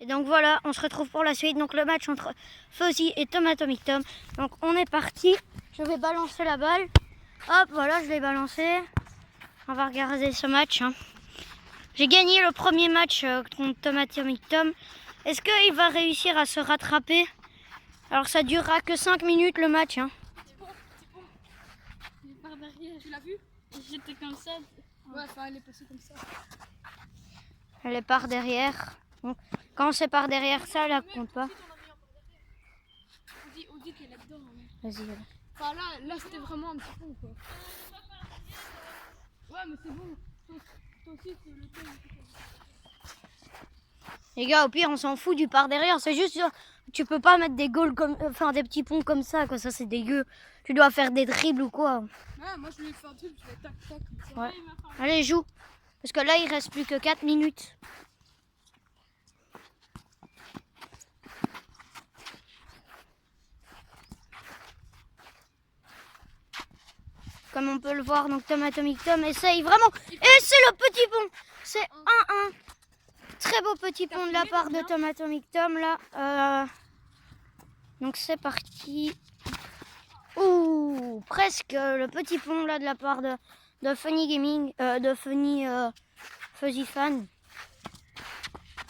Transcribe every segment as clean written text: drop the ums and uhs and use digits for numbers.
Et donc voilà, on se retrouve pour la suite. Donc le match entre Fuzzy et Tom Atomic Tom. Donc on est parti. Je vais balancer la balle. Hop, voilà, je l'ai balancé. On va regarder ce match. J'ai gagné le premier match contre Tom Atomic Tom. Est-ce qu'il va réussir à se rattraper? Alors ça durera que 5 minutes le match. C'est bon, c'est bon. Il est par derrière, tu l'as vu? J'étais comme ça. Ouais, enfin elle est passée comme ça. Elle est par derrière. Donc, quand c'est par derrière ça, là, compte pas. On dit qu'elle est dedans. Vas-y, voilà. Enfin là c'était vraiment un petit pont quoi. Ouais mais c'est bon. Toi aussi c'est le thème. Les gars, au pire, on s'en fout du par derrière. C'est juste, tu peux pas mettre des goals comme, enfin des petits ponts comme ça, quoi. Ça, c'est dégueu. Tu dois faire des dribbles ou quoi. Ouais, moi je voulais faire un dribble, je vais tac tac comme ça. Ouais. Allez, joue. Parce que là, il reste plus que 4 minutes. Comme on peut le voir, donc Tom Atomic Tom essaye vraiment. Et c'est le petit pont. C'est 1-1. Très beau petit pont de la part de Tom Atomic Tom là. Donc c'est parti. Ouh, presque le petit pont là de la part de Funny Gaming, de Funny Fuzzy Fan.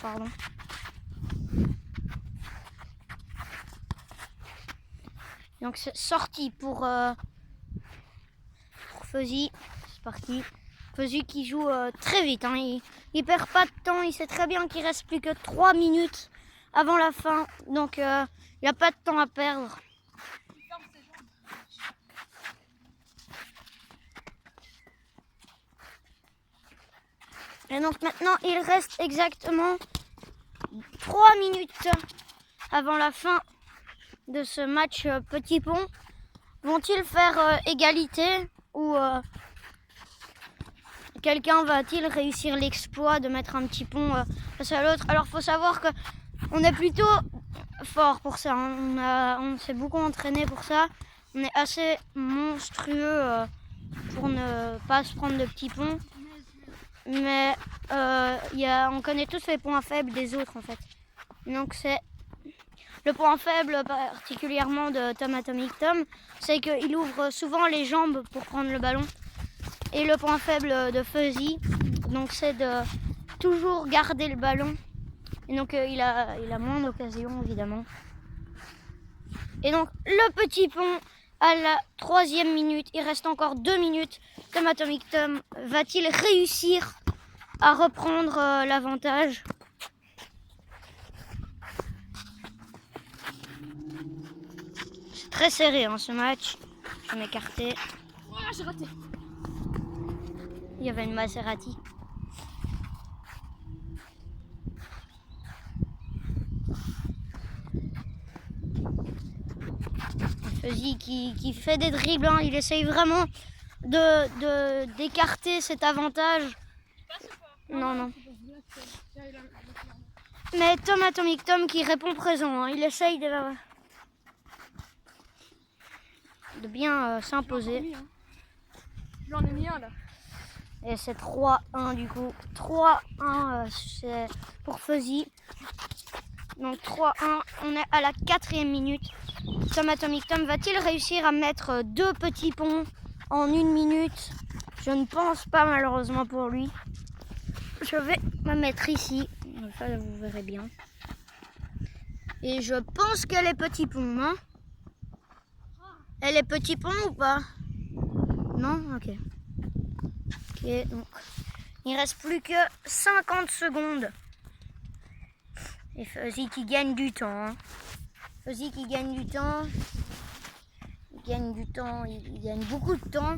Pardon. Donc c'est sorti pour Fuzzy. C'est parti. Fuzzy qui joue très vite. Il perd pas de temps. Il sait très bien qu'il reste plus que 3 minutes avant la fin. Donc il n'y a pas de temps à perdre. Et donc maintenant, il reste exactement 3 minutes avant la fin de ce match petit pont. Vont-ils faire égalité ou quelqu'un va-t-il réussir l'exploit de mettre un petit pont face à l'autre? Alors, faut savoir que on est plutôt fort pour ça. On s'est beaucoup entraîné pour ça. On est assez monstrueux pour ne pas se prendre de petits ponts. Mais on connaît tous les points faibles des autres en fait. Donc c'est le point faible particulièrement de Tom Atomic Tom, c'est qu'il ouvre souvent les jambes pour prendre le ballon. Et le point faible de Fuzzy, donc c'est de toujours garder le ballon. Et donc il a moins d'occasions évidemment. Et donc le petit pont à la 3e minute, il reste encore 2 minutes. Tom Atomic Tom va-t-il réussir à reprendre l'avantage? C'est très serré ce match. Je vais m'écarter. Ouais, j'ai raté. Il y avait une Maserati. Fuzzy qui fait des dribbles, il essaye vraiment d'écarter cet avantage. Non. Mais Tom Atomic Tom qui répond présent, il essaye de bien s'imposer. J'en ai mis un là. Et c'est 3-1 du coup. 3-1 c'est pour Fuzzy. Donc 3-1, on est à la 4e minute. Tom Atomic Tom va-t-il réussir à mettre 2 petits ponts en 1 minute? Je ne pense pas malheureusement pour lui. Je vais me mettre ici. Ça vous verrez bien. Et je pense qu'elle est petit pont, hein? Elle est petit pont ou pas? Non? Ok. Ok, donc il reste plus que 50 secondes. Et Fuzzy qui gagne du temps. Fuzzy qui gagne du temps. Il gagne du temps, il gagne beaucoup de temps.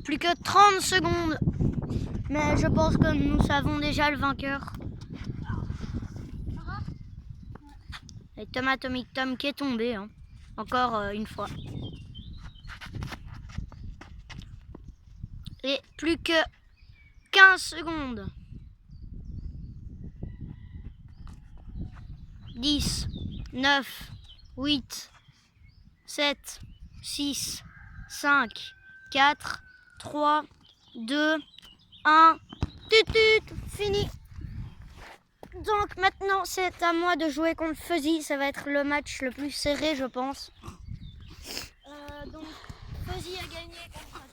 Plus que 30 secondes. Mais je pense que nous savons déjà le vainqueur. Et Tom Atomic Tom qui est tombé. Encore une fois. Et plus que 15 secondes. 10, 9, 8, 7, 6, 5, 4, 3, 2, 1. Tut. Fini. Donc maintenant c'est à moi de jouer contre Fuzzy. Ça va être le match le plus serré je pense. Donc Fuzzy a gagné contre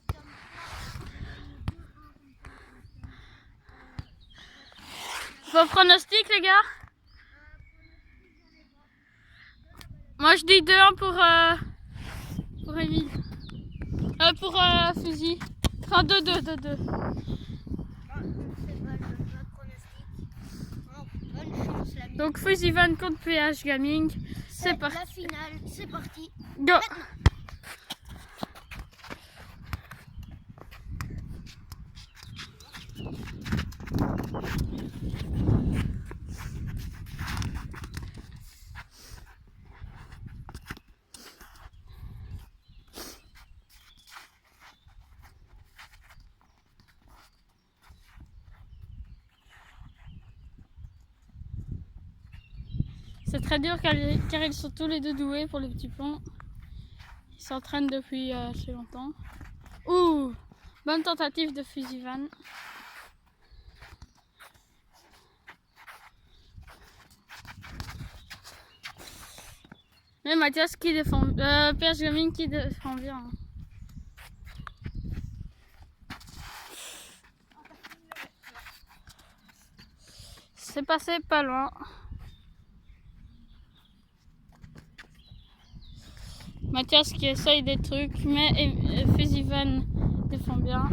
Tom. Vos pronostics les gars? Moi je dis 2-1 pour Emile. Pour Fuzzy. Enfin 2-2, 2-2. Donc Fuzzy Van contre PH Gaming. C'est parti. La finale, c'est parti. Go. C'est très dur car ils sont tous les deux doués pour le petit pont. Ils s'entraînent depuis assez longtemps. Ouh, bonne tentative de Fuzzy Van. Mais Mathias qui défend, PH Gaming qui défend bien. C'est passé pas loin. Mathias qui essaye des trucs, mais Fuzzy Van défend bien.